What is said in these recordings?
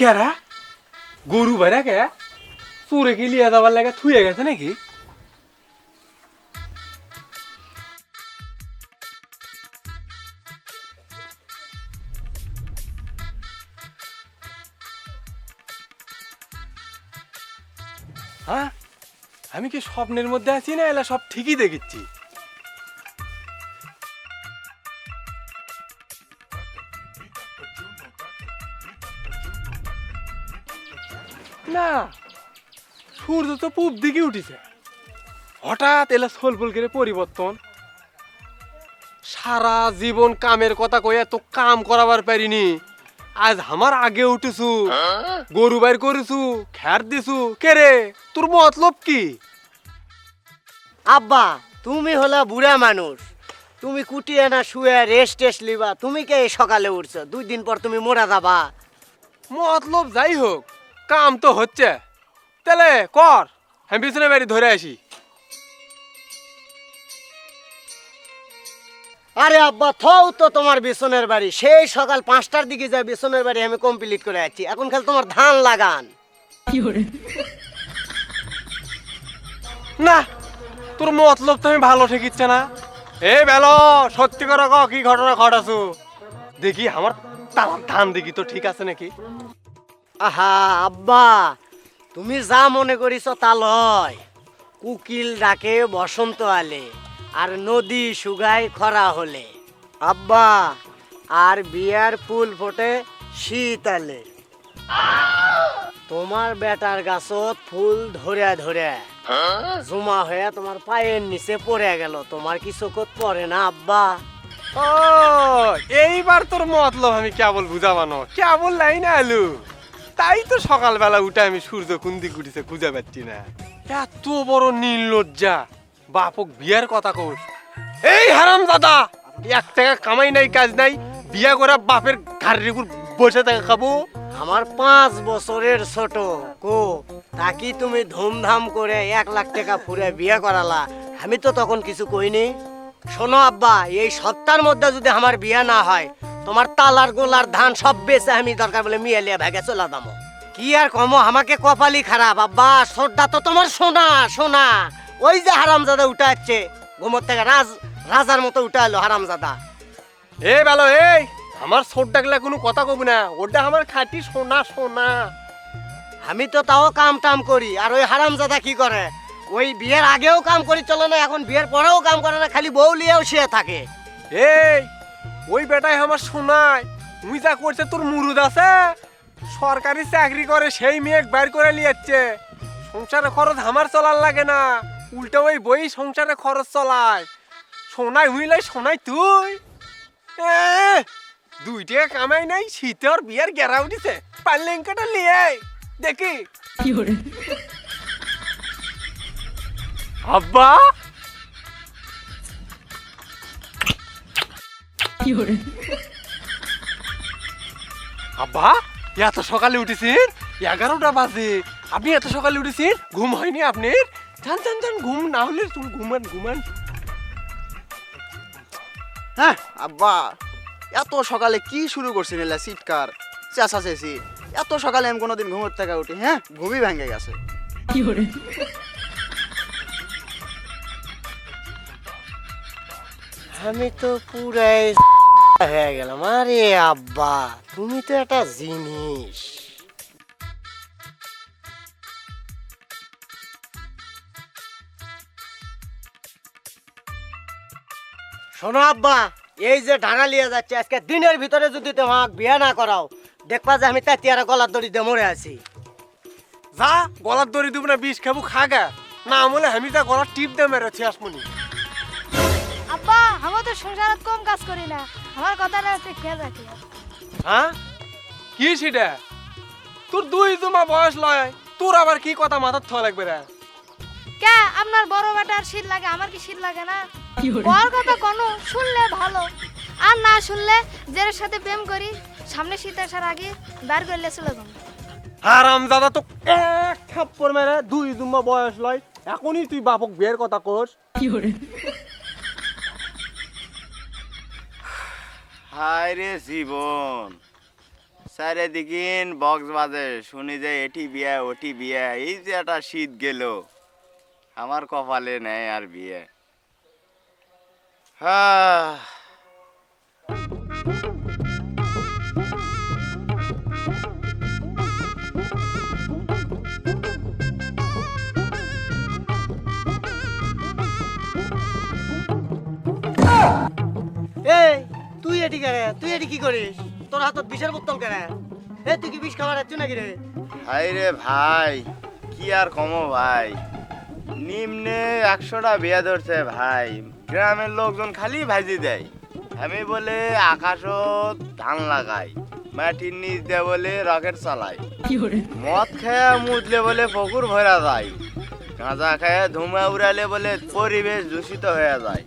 কেরা গরু ভাইরা কে চুরে কি লিয়ে যাবার লাগে থুয়ে গেছে নাকি? হ্যাঁ, আমি কি স্বপ্নের মধ্যে আছি না এলা সব ঠিকই দেখেছি? না, সূর্য তো পূব দিকে উঠেছে, হঠাৎ এলা সোলফুল করে পরিবর্তন। সারা জীবন কামের কথা কই এত কাম করাবার পারিনি, আজ আমার আগে উঠেছু, গরু বাইর করেছু, খ্যার দিছু। কে রে, তোর মতলব কি? আব্বা, তুমি হলো বুড়া মানুষ, তুমি কুটিয়ে না শুয়ে রেস্ট টেস্ট লিবা। তুমি কে এই সকালে উঠছো? 2 দিন পর তুমি মরা যাবা। মতলব যাই হোক, কাম তো হচ্ছে, তাহলে কর, আমি পিছনে বাড়ি ধরে আসি। আরে আব্বা, থও তো তোমার বিছনের বাড়ি। সেই সকাল 5টার দিকে যায় বিছনের বাড়ি আমি কমপ্লিট করে আছি। এখন খালি তোমার ধান লাগান। না, তোর মতলব তো আমি ভালো ঠেকিচ্ছে না। এ বেলো, সত্যি করে ক, কি ঘটনা ঘটাছু? দেখি আমার তার ধান দেখি তো ঠিক আছে নাকি। আহা আব্বা, তুমি যা মনে করিস তা লয়। কুকিল ডাকে বসন্ত আলে, আর নদী শুগায় খরা হলে। আব্বা, আর বিয়ার ফুল ফোটে শীত আলে। তোমার বেটার গাছত ফুল ধরে ধরে জমা হয়ে তোমার পায়ের নিচে পড়ে গেল। তোমার কি চোখত পড়ে না আব্বা? ও, এইবার তোর মতলব আমি কেবল বুঝাবানো, কেবল লাইন আলু। তাই তো সকালবেলা উঠে আমি সূর্য কোন দিক উঠেছে খুঁজে পাচ্ছি না। এত বড় নির্লজ্জা, বাপক বিয়ার কথা কোস। এই হারাম দাদা, 1 টাকা কামাই নাই, কাজ নাই, বিয়া করে বাপের ঘাড়ের উপর বসে টাকা খাবো। আমার 5 বছরের ছোট কো, তাকি তুমি ধুমধাম করে 1 লাখ টাকা ফুরে বিয়ে করালা। আমি তো তখন কিছু কইনি। শোনো আব্বা, এই সপ্তাহের মধ্যে যদি আমার বিয়ে না হয়, তোমার তালার গোলার ধান সব বেচে আমি দরকার বলে মিয়ালিয়া ভাগে চলে যাবো। কি আর কমো, আমাকে কপালই খারাপ আব্বা। শ্রদ্ধা তো তোমার সোনা সোনা। ওই যে হারামজাদা উঠে আসছে ঘুমোর থেকে, রাজার মতো উঠে এলো হারামজাদা। এ বেলো, এই আমার ছোট ডাকলে কোনো কথা কবি না, ওটা আমার খাঁটি সোনা সোনা। আমি তো তাও কাম টাম করি, আর ওই হারামজাদা কি করে? ওই বিয়ের আগেও কাম করি চলে না, এখন বিয়ের পরেও কাম করে না, খালি বউ লিয়েও শুয়ে থাকে। এই, ওই বেটাই আমার শোনায়, তুই যা করছে তোর মুরুদ আছে। সরকারি চাকরি করে সেই মেয়ে বাইর করে নিয়েছে, সংসারে খরচ আমার চলার লাগে না, উল্টো ওই বই সংসারে খরচ চলায়। সোনাই হুইলাই সোনাই তুই। 2 টাকা কামাই নাই, শীতে ওর বিয়ের গেরা উঠিছে, পাল্লেঙ্কাটা নিয়ে দেখি। আব্বা, আব্বা, এত সকালে উঠেছেন? 11টা বাজে, আপনি এত সকালে উঠেছেন? ঘুম হয়নি আপনার? যান যান যান, ঘুম না হলে তুমি ঘুমান ঘুমান। হ্যাঁ আব্বা, এত সকালে কি শুরু করছেন? এলা চিৎকার চেঁচাচেঁচি, এত সকালে আমি কোনোদিন ঘুমোর থেকে উঠি? হ্যাঁ, ঘুমই ভেঙে গেছে। আমি তো পুরাই হয়ে গেলাম। আরে আব্বা, তুমি তো একটা জিনিস। শোনো আব্বা, এই যে ঢাকা লিয়ে যাচ্ছে, আজকে দিনের ভিতরে যদি তোমাকে বিয়ে না করাও, দেখবা যে আমি তাতিয়ারা গলার দড়ি দিয়ে মরে আছি। যা, গলার দড়ি দিব না, বিষ খাবো খাগা, না আমলে আমি যা গলার টিপ দিয়ে মেরেছি আসমনি। আব্বা, আমি তো সংসারত কম কাজ করি না, আমার কথাটা একটু খেয়াল রাখি। হ্যাঁ, কি সেটা? তোর 2 জমা বয়স লয়, তোর আবার কি কথা মাথার থা লাগবে রে? কে আপনার বড় বেটার শীত লাগে, আমার কি শীত লাগে না? ওর কথা কোনো শুনলে ভালো, আর না শুনলে যার সাথে প্রেম করি সামনে শীত আসার আগে বার করলে চলে যাবো। হারাম দাদা, তো 1 থাপ্পড় মেরে 2 জমা বয়স লয়, এখনই তুই বাপক বিয়ের কথা কোস? হায় রে জীবন, চারিদিকিন বক্স বাজে, শুনি যে এটি বিয়ে ওটি বিয়ে, এই যে একটা শীত গেল, আমার কপালে নেই আর বিয়ে। হ্যাঁ, এই তুই এটি কেন, তুই এটি কি করিস? তোর হাতত বিষের বোতল কেন? এ তুই কি বিষ খাবার যাচ্ছ নাকি রে? হাই রে ভাই, কি আর কমো ভাই, নিম্নে 100টা বিয়ে ধরছে ভাই, গ্রামের লোকজন খালি ভাজি দেয়। আমি বলে আকাশত ধান লাগাই, মাটির নিচ দিয়ে বলে রকেট চালাই, মদ খেয়ে মুদলে বলে পুকুর ভরা যায়, গাঁজা খেয়ে ধুমা উড়ালে বলে পরিবেশ দূষিত হয়ে যায়।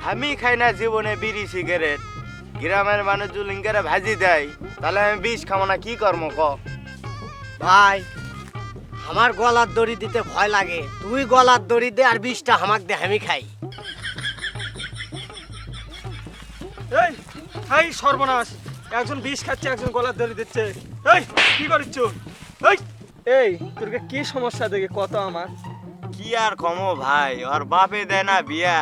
আমি খাই না জীবনে বিড়ি সিগারেট, গ্রামের মানুষ জুলিঙ্গারে ভাজি দেয়, তাহলে আমি বিষ খাবো না, কি কর্ম ক? ভাই আমার গলার দড়ি দিতে ভয় লাগে, তুই গলার দড়ি দে আর বিষটা আমাকে দে, আমি খাই। এই এই সর্বনাশ, একজন বিষ খাচ্ছে একজন গলার দড়ি দিচ্ছে। এই কি করিচ্ছ? এই তোর কি সমস্যা দেখে কত আমার। কি আর কমো ভাই, ওর বাপে দেয় না বিয়া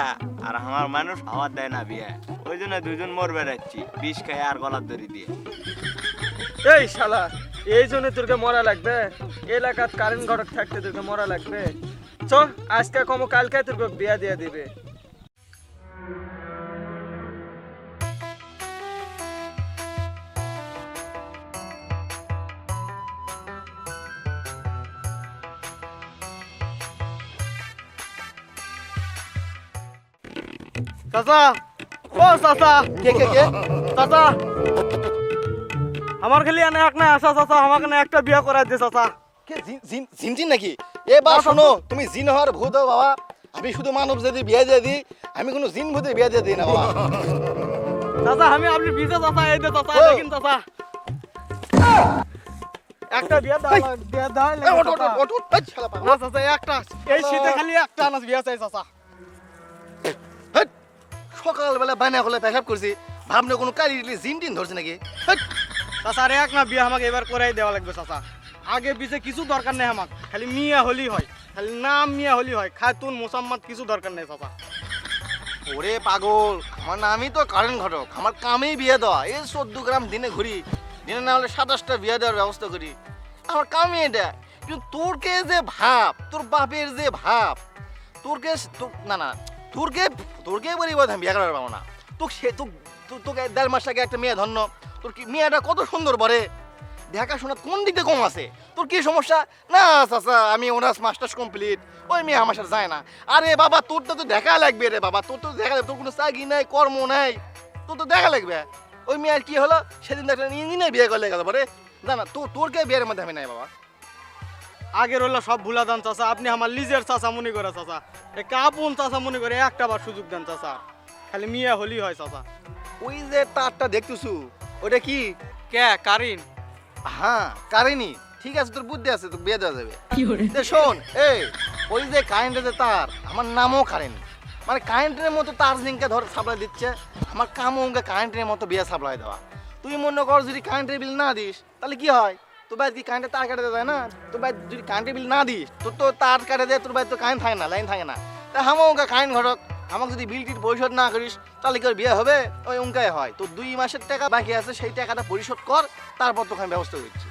আর আমার মানুষ আমার দেয় না বিয়া, ওই জন্য দুজন মর বেড়াচ্ছি বিষ খাই আর গলার দড়ি দিয়ে। এই শালা, এই জন্য তোরকে মরা লাগবে? এলাকাত কারেন্ট ঘটক থাকতে তোরকে মরা লাগবে? চ আজকে কমো, কালকে তোরকে বিয়া দিয়ে দিবে। চাচা, ও চাচা, কে কে কে? চাচা আমার খালি এনে এক না আসা চাচা, আমাকে না একটা বিয়ে করাই দে চাচা। কে জিন জিন নাকি? এ বা শোনো, তুমি জিন হওয়ার ভূত হও বাবা, আমি শুধু মানব যদি বিয়ে দিয়ে দিই, আমি কোনো জিন ভূতে বিয়ে দিয়ে দিই না বাবা। চাচা আমি আপনি বিজে চাচা, এই দে চাচা, ও। দেখেন চাচা একটা বিয়ে দাও, বিয়ে দাও এ, ওঠ, ওঠ, ওঠ, ওঠ, এই শালা পাগল। না চাচা একটা, এই শীতে খালি একটা আনাস বিয়ে চাই চাচা। হেৎ, সকালবেলা বায়না হলে পেশাব করছি, ভাবনা কোনো কালি জিন টিন ধরছে নাকি? হেৎ, চাচা আরে এক না বিয়ে আমাকে এবার করাই দেওয়া লাগবে চাচা, আগে পিছে কিছু দরকার নেই আমার, খালি মিয়া হলি হয়, খালি নাম মিয়া হলি হয়, খাতুন মোসাম্মদ কিছু দরকার নেই চাচা। ওরে পাগল, আমার নামই তো কারেন্ট ঘটক, আমার কামেই বিয়ে দেওয়া। এই 14 গ্রাম দিনে ঘুরি, দিনে না হলে 27টা বিয়ে দেওয়ার ব্যবস্থা করি, আমার কামই এটা। কিন্তু তোরকে যে ভাব, তোর বাপের যে ভাব, তোরকে না না, তোরকে বলি বোধ আমি বিয়ে করার পাবো না। তোকে সে তোকে 1.5 মাস আগে একটা মেয়ে ধন্য, তোর কি মেয়েটা কত সুন্দর বলে, দেখাশোনা কোন দিকে কম আছে? তোর কি সমস্যা? না চাচা, আমি অনার্স মাস্টার্স কমপ্লিট, ওই মেয়ে আমার সাথে যায় না। আরে বাবা, তোর তো দেখা লাগবে রে বাবা, তোর তো দেখা লাগবে, তোর কোনো চাকরি নাই, কর্ম নাই, তোর তো দেখা লাগবে। ওই মেয়ের কি হলো, সেদিন একটা ইঞ্জিনিয়ার বিয়ে করলে গেল পরে, জানা তোরকে বিয়ের মধ্যে আমি নাই বাবা। আগের হলো সব ভুলা দেন চাচা, আপনি আমার লিজের চাচা মনে করে চাচা, কাপুন চাচা মনে করে একটা বার সুযোগ দেন চাচা, খালি মিয়া হলি হয় চাচা। ওই যে তারটা দেখতেছু, ওটা কি? কে কারিন? হ্যাঁ কারেনি, ঠিক আছে, তোর বুদ্ধি আছে, তোর বিয়ে দেওয়া যাবে। দে শোন, এই ওই যে কারেন্টের যে তার, আমার নামও কারেন্ট, মানে কারেন্টের মতো তার জিনকে ধর সাপ্লাই দিচ্ছে, আমার কামও ওকে কারেন্টের মতো বিয়ে সাপ্লাই দেওয়া। তুই মনে কর যদি কারেন্টের বিল না দিস তাহলে কি হয়? তোর বাইরে কি কারেন্টের তার কাটে দেয় না? তোর বাইরে যদি কারেন্টের বিল না দিস, তোর তো তার কাটে দেয়, তোর বাইরে তো কারেন্ট থাকে না, লাইন থাকে না। তা আমার ওকে কারেন্ট ঘটক, আমাকে যদি বিল টিল পরিশোধ না করিস তাহলে কি ওর বিয়ে হবে? ওই উনকাই হয়। তোর 2 মাসের টাকা বাকি আছে, সেই টাকাটা পরিশোধ কর, তারপর তোকে আমি ব্যবস্থা করছি।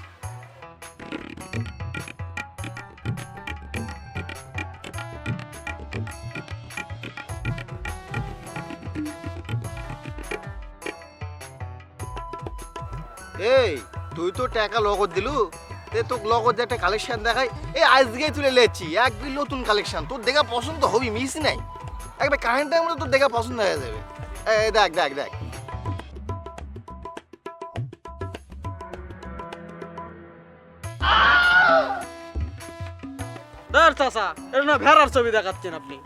এই তুই তো টাকা লগত দিলু, তে তোক লগত যে একটা কালেকশন দেখাই, এই আজকেই তুলে লেছি একদম নতুন কালেকশন, তোর দেখা পছন্দ হবি, মিস নাই, একবার কারেন্টের মধ্যে তোর দেখা পছন্দ হয়ে যাবে। এই দেখ দেখ দেখ, ধর চাচা, এটা না ভেড়ার ছবি দেখাচ্ছেন আপনি।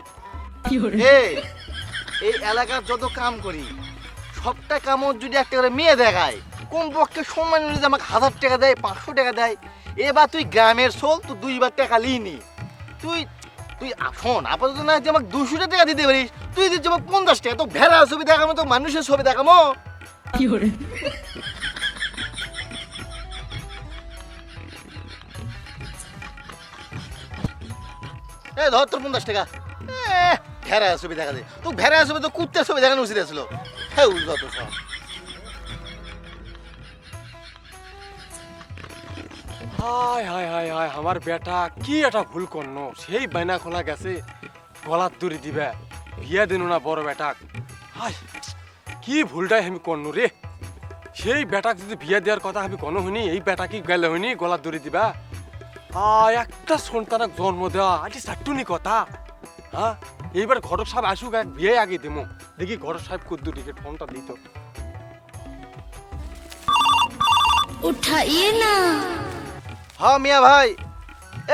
এই এলাকার যত কাম করি সবটা কামত যদি একটা করে মেয়ে দেখায়, কমপক্ষে সম্মান যদি আমাকে 1000 টাকা দেয়, 500 টাকা দেয়, এবার তুই গ্রামের সোল, তুই 2 বার টাকা লিনি, তুই তুই শোন, আপাতত না যে আমাকে 200 টাকা দিতে পারিস, তুই দিচ্ছ আমাকে 50 টাকা, তো ভেড়ার ছবি দেখাবো তো মানুষের ছবি দেখাবো? এই ধর তোর 50 টাকা। ভেড়া ছবি দেখা যায় তো, ভেড়া ছবি তো কুত্তার ছবি দেখানো উচিত ছিল। হ্যাঁ যত সব। হায় হায় হায় হায়, আমার বেটা কি একটা ভুল করলো, সেই বাইনা খোলা গেছে গলার দড়ি দিবে, বিয়া দিন না বড় বেটাক। হায় কি ভুলটাই আমি করলো রে, সেই বেটাক যদি বিয়া দেওয়ার কথা আমি কোনো হইনি, এই বেটা কি গেলে হইনি গলার দড়ি দিবা। একটা সন্তানক জন্ম দেওয়া আজ চাট্টুনি কথা। হ্যাঁ এইবার ঘটক সাহেব আসুক, এক বিয়ে আগে দেবো, দেখি ঘটক সাহেব কুদ্দু টিকিট ফোনটা দিত। উঠাইয়ে না। হ্যাঁ মিয়া ভাই,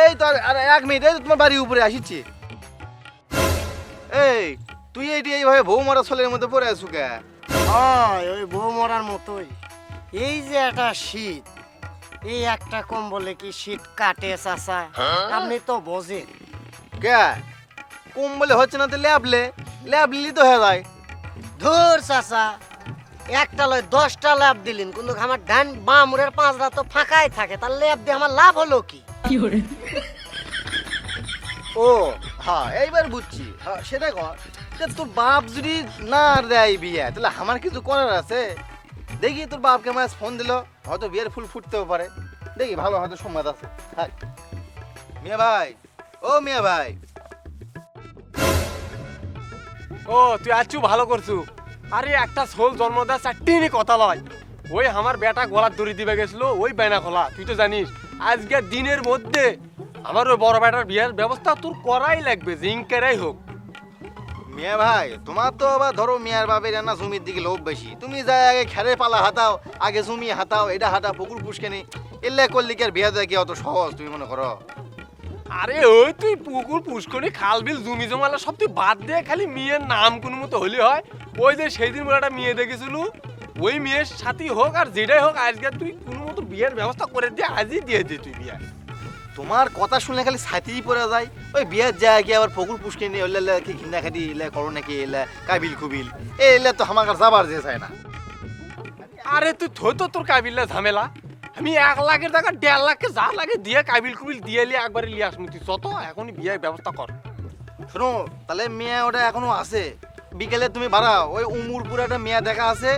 এই তো আর 1 মিনিট, এই তো তোমার বাড়ির উপরে আসিছি। এই তুই এইটি এইভাবে বউ মারা ছেলের মধ্যে পড়ে আছু কে? হয় ওই বউ মরার মতোই। এই যে একটা শীত, এই একটা কম্বলে কি শীত কাটে চাচা? আপনি তো বোঝেন। কে কম্বলে হচ্ছে না তো ল্যাবলে, ল্যাবলি তো হয়ে যায়। ধুর চাচা, একটা লয় 10টা ল্যাব দিলেন, কিন্তু আমার ডান বামুরের 5টা তো ফাঁকাই থাকে, তার ল্যাব দিয়ে আমার লাভ হলো কি? ও হ্যাঁ এইবার বুঝছি। হ্যাঁ সেটা কর, যে তোর বাপ যদি না দেয় বিয়ে, তাহলে আমার কিছু করার আছে। দেখি তোর বাপকে আমার ফোন দিল, হয়তো বিয়ের ফুল ফুটতেও পারে, দেখি ভালো হয়তো সম্মত আছে। হ্যাঁ মিয়া ভাই, ও মিয়া ভাই। ও তুই আছু ভালো করছু। আরে একটা সোল জন্ম দেওয়া চারটিনি কথা লয়, ওই আমার বেটা গলার দড়ি দিবে গেছিল, ওই বেনা খোলা। তুই তো জানিস আজকের দিনের মধ্যে আমার ওই বড় বেটার বিয়ের ব্যবস্থা তোর করাই লাগবে, জিঙ্কেরাই হোক। মিয়া ভাই তোমার তো আবার ধরো মিয়ার বাপের না জমির দিকে লোভ বেশি, তুমি যাই আগে খেরে পালা হাতাও, আগে জমি হাতাও, এটা হাতা পুকুর পুষ্কেনি, এলে করলে কি আর বিয়ে দেয় কি অত সহজ তুমি মনে করো? আরে ওই তুই পুকুর পুষ্কনি খাল বিল জমি জমালা সব তুই বাদ দিয়ে খালি মেয়ের নাম কোনো মতো হলে হয়। ওই যে সেই দিন বলে একটা মেয়ে দেখেছিল, ওই মেয়ের সাথেই হোক আর যেটাই হোক, আজকে তুই কোনো মতো বিয়ের ব্যবস্থা করে দিয়ে আজই দিয়ে দে তুই বিয়ে। তোমার কথা শুনলে খালি ছাতিই পড়ে যায়। ওই বিয়ের যায় কি আবার পুকুর পুষ্কেনি এলে কি ঘিন্দা খাটি এলে করো নাকি এলে কাবিল কুবিল এলে তো আমার যাবার যে চায় না। আরে তুই থইতো তোর কাবিল্লা ঝামেলা, আমি 1 লাখের টাকা 1.5 লাখকে যা লাগে দিয়ে কাবিল কুবিল দিয়ে এলি একবারে লিয়ে আসবি। তুই যত এখনই বিয়ের ব্যবস্থা কর। শোনো তাহলে মেয়ে ওটা এখনো আছে, বিকেলে তুমি বাড়াও, ওই উমুরপুরে একটা মেয়ে দেখা আছে,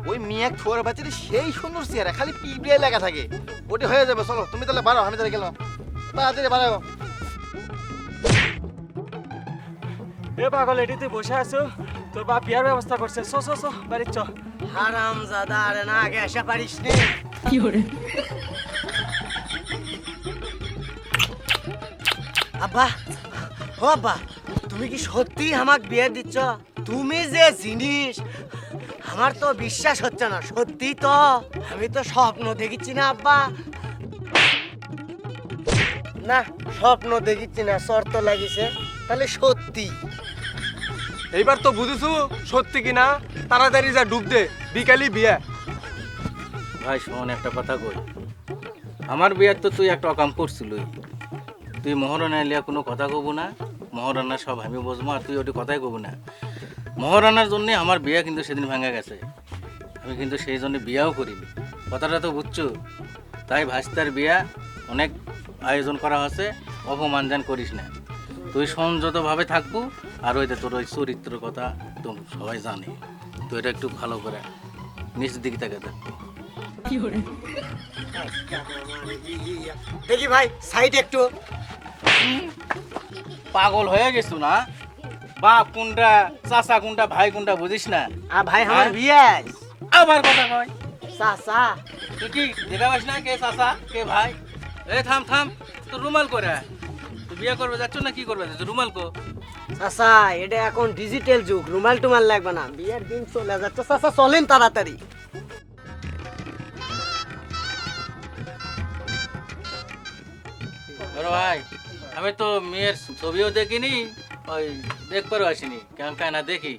ওই মেয়ে ছোয়ার বাচ্চাটি সেই সুন্দর চেহারা, খালি পিঁপড়ে লেখা থাকে, ওটি হয়ে যাবে। চলো তুমি তাহলে বাড়াও, আমি তাহলে গেলাম, তাড়াতাড়ি বাড়াও। এ পাগল, এটি তুই বসে আছো, তোর বাপ বিয়ার ব্যবস্থা করছে। চো চো চো বাড়ির চ। হারাম জাদা, আরে না আগে এসে পারিস নি। আব্বা, ও আব্বা, তুমি কি সত্যি আমাকে বিয়ে দিচ্ছ? তুমি যে জিনিস, আমার তো বিশ্বাস হচ্ছে না। সত্যি তো? আমি তো স্বপ্ন দেখিচ্ছি না আব্বা। না স্বপ্ন দেখিচ্ছি না, শর্ত লাগিছে, তাহলে সত্যি। এইবার তো বুঝেছু সত্যি কিনা, তাড়াতাড়ি যা ডুব দে, বিকালই বিয়ে। ভাই শোন একটা কথা কই, আমার বিয়ার তো তুই একটা অকাম করছিলই, তুই মহারানা এলিয়া কোনো কথা কব না, মহারানা সব আমি বসবো আর তুই ওটি কথাই কব না। মহারানার জন্যে আমার বিয়া কিন্তু সেদিন ভাঙা গেছে, আমি কিন্তু সেই জন্য বিয়াও করিনি, কথাটা তো বুঝছো। তাই ভাস্তার বিয়া অনেক আয়োজন করা হচ্ছে, অপমানজান করিস না, তুই সংযতভাবে থাকবো। আর ওই যে তোর ওই চরিত্রের কথা তো সবাই জানে, তো এটা একটু ভালো করে নিচের দিকে তাকে থাকবো। দেখি ভাই সাইড একটু। পাগল হয়ে গেছো না? বাপ কোনটা, চাচা কোনটা, ভাই কোনটা বুঝিস না? ভাই আমার বিয়ে। আবার কথা কয় চাচা, তুই কি দেখা পাস না কে চাচা কে ভাই? এ থাম থাম, তোর রুমাল করে আয়। তুই বিয়ে করবে যাচ্ছ না কি করবে যাচ্ছ? রুমাল কো। চাচা এটা এখন ডিজিটাল যুগ, রুমাল টুমাল লাগবে না, বিয়ের দিন চলে যাচ্ছে। চাচা চলেন তাড়াতাড়ি। বড় ভাই, আমি তো মেয়ের ছবিও দেখিনি, ওই দেখবারও আসিনি, কেমন কায় না দেখি।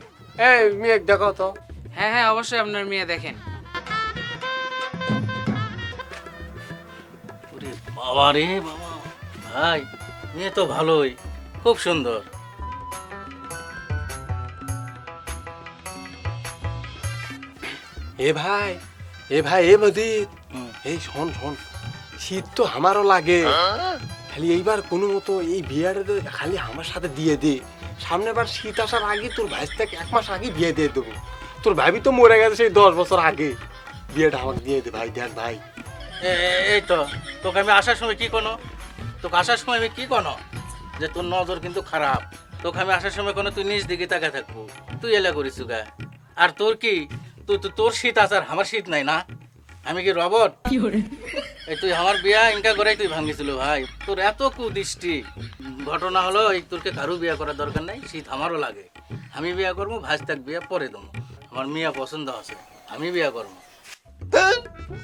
এই মেয়ে দেখো তো। হ্যাঁ হ্যাঁ অবশ্যই আপনার মেয়ে দেখেন। ওরে বাবা রে বাবা, ভাই মেয়ে তো ভালোই, খুব সুন্দর। এ ভাই, এ ভাই, এ মদিত, হুম। এই শোন শোন, শীত তো আমারও লাগে, খালি এইবার কোনো মতো এই বিয়েটা খালি আমার সাথে দিয়ে দে। সামনে বার শীত আসার আগে তোর ভাই থেকে 1 মাস আগে বিয়ে দিয়ে দেবো। তোর ভাবি তো মরে গেছে সেই 10 বছর আগে। বিয়েটা আমাকে দিয়ে দে ভাই, দেখ ভাই। এই তো তোকে আমি আসার সময় কি কোনো, তোকে আসার সময় আমি কি কোনো যে তোর নজর কিন্তু খারাপ। তোকে আমি আসার সময় কোনো তুই নিজ দিকে তাকা থাকবো, তুই এলা করিস গা। আর তোর কি তোর শীত আছে আর আমার শীত নাই না? আমি কি রবট? এই তুই আমার বিয়া ইনকা করে তুই ভাঙিছিল ভাই। তোর এত কুদৃষ্টি। ঘটনা হলো এই তোরকে কারো বিয়া করার দরকার নাই, শীত আমারও লাগে। আমি বিয়া করবো, ভাজ তাক বিয়া পরে দেবো। আমার মিয়া পছন্দ আছে, আমি বিয়া করবো।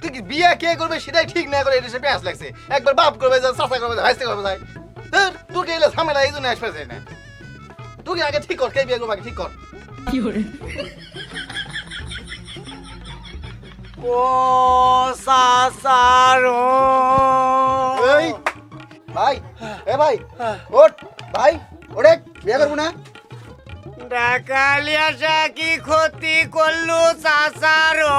তুই কি বিয়া কে করবে সেটাই ঠিক না করে এসে প্যাঁচ লাগছে। একবার বাপ করবে যা, চাচা করবে যা, ভাইস্তে করবে যাই। তোকে এলে ঝামেলা এই জন্য আসবে না। তুই আগে ঠিক কর, কে বিয়ে করবে আগে ঠিক কর। ও সাসারো এই ভাই, এ ভাই ওঠ ভাই, ওরে বিয়ে করবো না। ডাকালিয়া কি ক্ষতি করলু সাসারো?